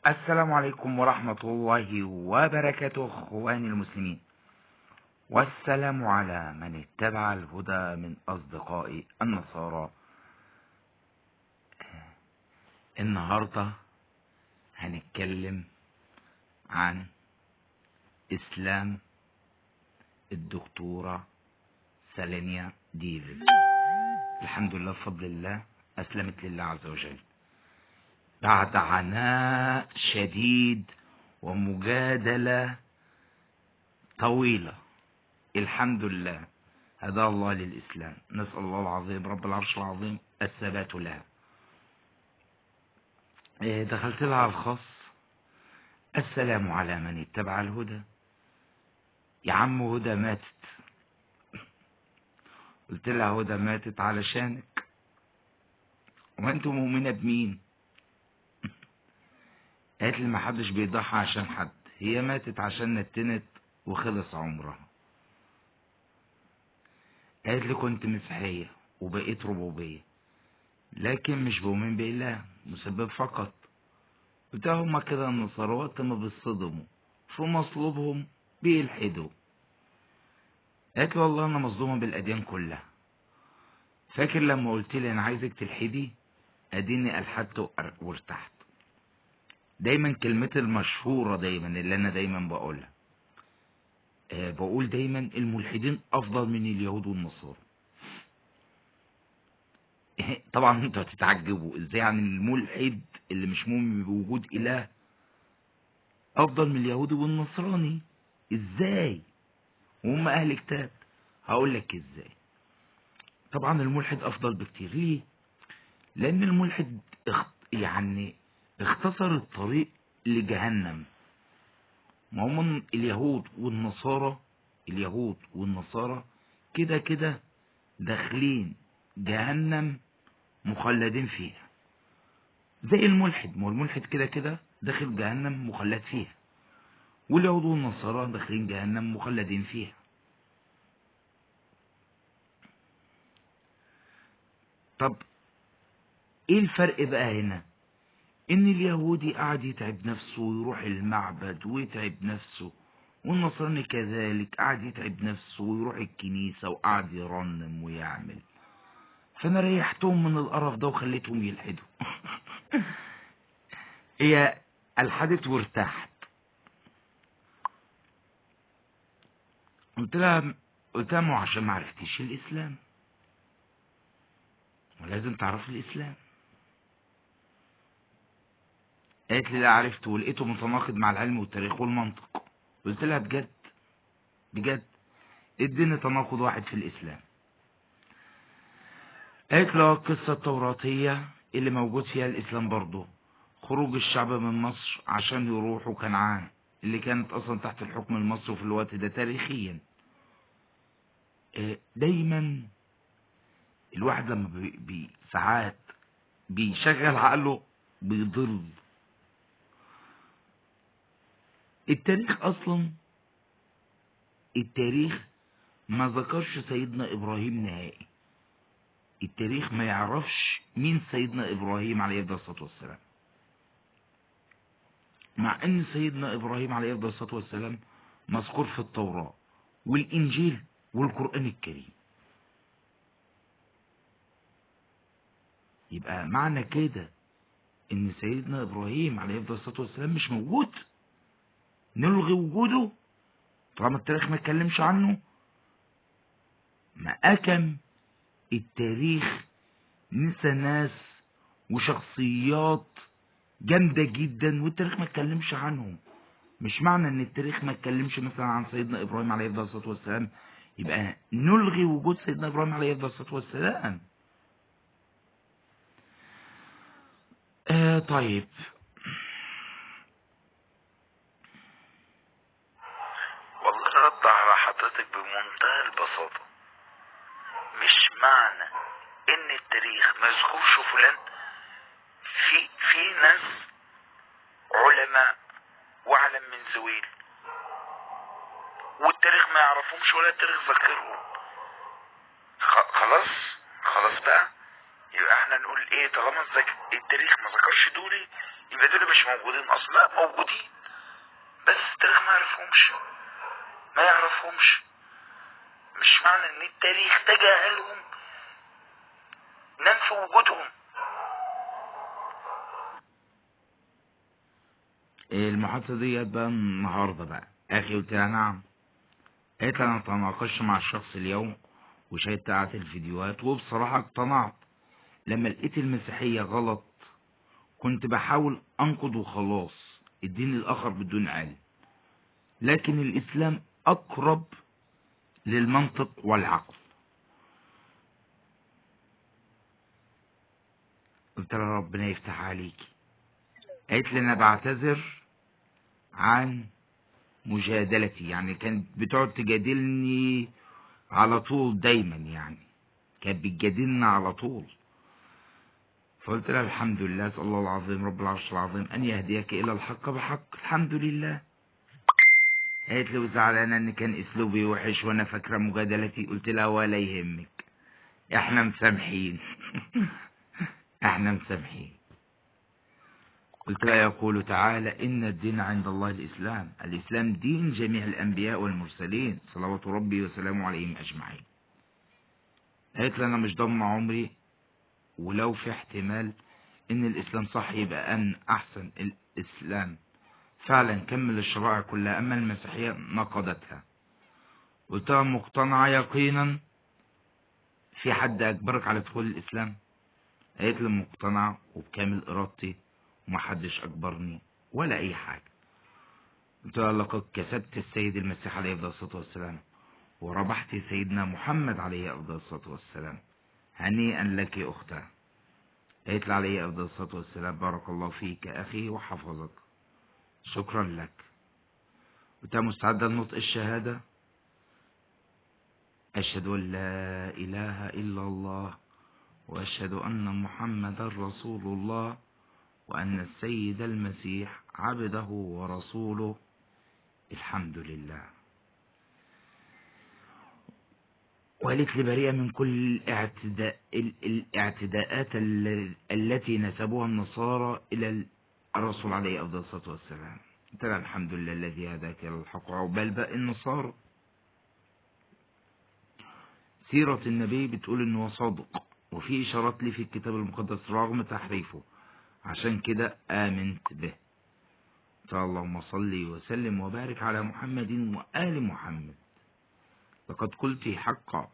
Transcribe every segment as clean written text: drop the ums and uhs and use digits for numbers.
السلام عليكم ورحمة الله وبركاته اخواني المسلمين، والسلام على من اتبع الهدى من اصدقائي النصارى. النهاردة هنتكلم عن اسلام الدكتورة سالينيا ديفيد. الحمد لله بفضل الله اسلمت لله عز وجل بعد عناء شديد ومجادلة طويلة. الحمد لله هدى الله للإسلام، نسأل الله العظيم رب العرش العظيم الثبات لها. دخلت لها على الخاص، السلام على من اتبع الهدى. يا عم هدى ماتت. قلت لها هدى ماتت علشانك، وانتم مؤمنة بمين؟ قالت لي ما حدش بيضحي عشان حد، هي ماتت عشان نتنت وخلص عمرها. قالت لي كنت مسيحية وبقيت ربوبية، لكن مش بؤمن بإله مسبب فقط. قلت لها هما كده النصارى وقت ما بيصطدموا في مصلوبهم بيلحدوا. قالت لي والله انا مصدومة بالأديان كلها. فاكر لما قلت لي انا عايزك تلحدي؟ اديني الحدت وارتحت. دايما كلمتي المشهورة دايما اللي انا دايما بقولها، بقول دايما الملحدين افضل من اليهود والنصارى. طبعا انتوا هتتعجبوا ازاي يعني الملحد اللي مش مؤمن بوجود اله افضل من اليهودي والنصراني؟ ازاي وهم اهل كتاب؟ هقول لك ازاي. طبعا الملحد افضل بكتير. ليه؟ لان الملحد يعني اختصر الطريق لجهنم. ما هم اليهود والنصارى كده كده داخلين جهنم مخلدين فيها زي الملحد. ما هو الملحد كده كده داخل جهنم مخلد فيها، واليهود والنصارى داخلين جهنم مخلدين فيها. طب ايه الفرق بقى هنا؟ ان اليهودي قاعد يتعب نفسه ويروح المعبد ويتعب نفسه، والنصراني كذلك قاعد يتعب نفسه ويروح الكنيسة وقاعد يرنم ويعمل. فانا ريحتهم من القرف ده وخليتهم يلحدوا. هي الحدت وارتاحت. قلت لها ما عشان ما عرفتيش الاسلام، ولازم تعرف الاسلام. قالت لي لا عرفته ولقيته متناقض مع العلم والتاريخ والمنطق. قلت لها بجد بجد اديني تناقض واحد في الاسلام. قالت له القصة التوراتية اللي موجود فيها الاسلام برضه، خروج الشعب من مصر عشان يروحوا كنعان اللي كانت اصلا تحت الحكم المصري في الوقت ده تاريخيا. دايما الواحد لما ساعات بيشغل عقله بيضل. التاريخ اصلا التاريخ ما ذكرش سيدنا ابراهيم نهائي. التاريخ ما يعرفش مين سيدنا ابراهيم عليه الصلاة والسلام، مع ان سيدنا ابراهيم عليه الصلاة والسلام مذكور في التوراة والانجيل والقرآن الكريم. يبقى معنى كده ان سيدنا ابراهيم عليه الصلاة والسلام مش موجود، نلغي وجوده طالما التاريخ ما اتكلمش عنه. ما أكم التاريخ نسى ناس وشخصيات جامدة جدا والتاريخ ما اتكلمش عنهم. مش معنى ان التاريخ ما اتكلمش مثلا عن سيدنا ابراهيم عليه الصلاة والسلام يبقى نلغي وجود سيدنا ابراهيم عليه الصلاة والسلام. طيب والله رد على حضرتك بمنتهى البساطة. مش معنى ان التاريخ مذكورش فلان، في ناس علماء واعلم من زويل والتاريخ ما يعرفهمش ولا التاريخ ذاكرهم. خلاص بقى، يبقى احنا نقول ايه؟ طالما التاريخ ما ذكرش دولي يبقى دول مش موجودين اصلا. لا موجودين، بس التاريخ ما يعرفهمش. مش معنى ان التاريخ تجاهلهم ننفي وجودهم. المحادثة ديت بقى النهاردة بقى اخي، قلت لها نعم. قالت لي انا تناقشت مع الشخص اليوم وشاهدت قعدة الفيديوهات، وبصراحة اقتنعت. لما لقيت المسيحية غلط كنت بحاول انقض وخلاص الدين الاخر بدون علم، لكن الاسلام اقرب للمنطق والعقل. قلت لها ربنا يفتح عليكي. قالت لي انا بعتذر عن مجادلتي، يعني كانت بتقعد تجادلني على طول دايما، يعني كانت بتجادلنا على طول. فقلت لها الحمد لله، اسال الله العظيم رب العرش العظيم ان يهديك الى الحق بحق، الحمد لله. قالت لي وزعلانه ان كان اسلوبي وحش وانا فاكره مجادلتي. قلت لها ولا يهمك، احنا مسامحين. احنا مسامحين. قلت لها يقول تعالى ان الدين عند الله الاسلام، الاسلام دين جميع الانبياء والمرسلين صلوات ربي وسلامه عليهم اجمعين. قالت لي انا مش ضامنه عمري، ولو في احتمال ان الاسلام صح يبقى ان احسن الاسلام فعلا كمل الشرائع كلها، اما المسيحيه نقضتها. قلت لها مقتنعه يقينا في حد اجبرك على دخول الاسلام؟ قالت لي مقتنعه وبكامل ارادتي ومحدش اجبرني ولا اي حاجه. قلت لها لقد كسبت السيد المسيح عليه افضل الصلاه والسلام وربحت سيدنا محمد عليه افضل الصلاه والسلام، هنيئا لك اختاه. قالت لي عليه افضل الصلاه والسلام بارك الله فيك اخي وحفظك، شكرا لك. قلت لها مستعده لنطق الشهاده؟ اشهد ان لا اله الا الله واشهد ان محمدا رسول الله وان السيد المسيح عبده ورسوله، الحمد لله. وقالت لي بريئة من كل الاعتداءات التي نسبوها النصارى إلى الرسول عليه أفضل الصلاة والسلام. قلت لها الحمد لله الذي هداك إلى الحق، عقبال باقي النصارى. سيرة النبي بتقول إنه صادق، وفي إشارات لي في الكتاب المقدس رغم تحريفه، عشان كده آمنت به. اللهم صل وسلم وبارك على محمد وآل محمد. لقد قلت حقا،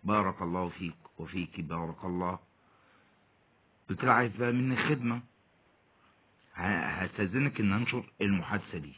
بارك الله فيك وفيك بارك الله. قلت لها عايز بقى مني خدمة، هستأذنك ان انشر المحادثة دي.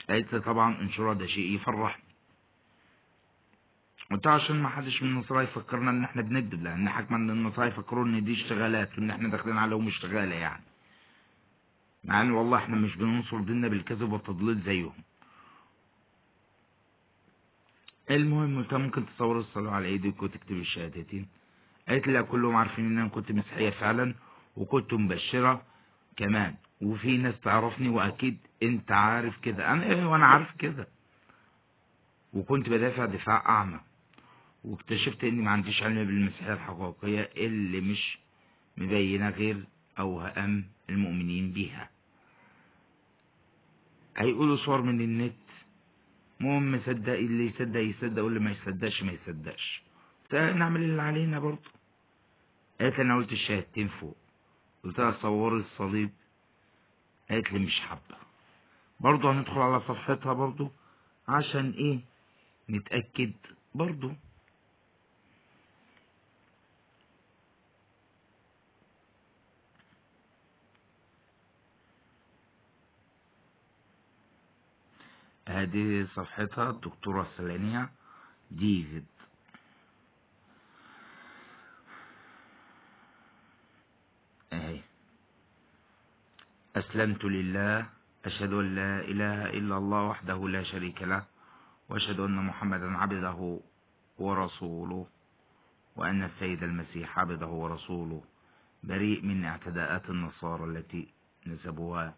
قالت لي طبعا انشرها، ده شيء يفرحني. قلت لها عشان ما حدش من النصارى يفكرنا ان احنا بنكذب، لان حكما ان النصارى يفكروا ان دي اشتغالات وان احنا داخلين عليهم اشتغالة يعني، مع ان والله احنا مش بننصر ديننا بالكذب والتضليل زيهم. المهم قلت لها ممكن تصور الصلاة على ايدك وتكتب الشهادتين؟ قالت لي كلهم عارفين ان انا كنت مسيحية فعلا وكنت مبشرة كمان، وفي ناس تعرفني واكيد انت عارف كده. انا ايه وانا عارف كده، وكنت بدافع دفاع اعمى، واكتشفت اني ما عنديش علم بالمسيحية الحقيقية اللي مش مبينة غير اوهام المؤمنين بيها. هيقولوا صور من النت، المهم صدق، اللي يصدق يصدق واللي ما يصدقش ما يصدقش، نعمل اللي علينا برضه. قالت لي انا قلت الشهادتين فوق. قلت لها صوري الصليب؟ قالت لي مش حابه. برضه هندخل على صفحتها برضه عشان ايه نتاكد برضه. هذه صفحتها الدكتوره سلانيا ديفيد. اهي: اسلمت لله، اشهد ان لا اله الا الله وحده لا شريك له واشهد ان محمدا عبده ورسوله وان السيد المسيح عبده ورسوله، بريء من اعتداءات النصارى التي نسبوها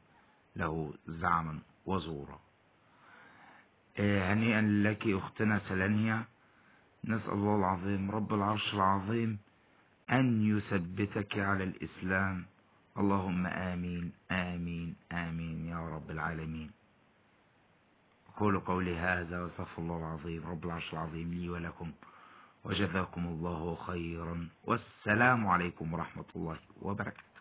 له زعما وزورا. هنيئا لك اختنا سلانيا، نسأل الله العظيم رب العرش العظيم ان يثبتك على الاسلام اللهم آمين آمين آمين يا رب العالمين. أقول قولي هذا واستغفر الله العظيم رب العرش العظيم لي ولكم، وجزاكم الله خيرا، والسلام عليكم ورحمة الله وبركاته.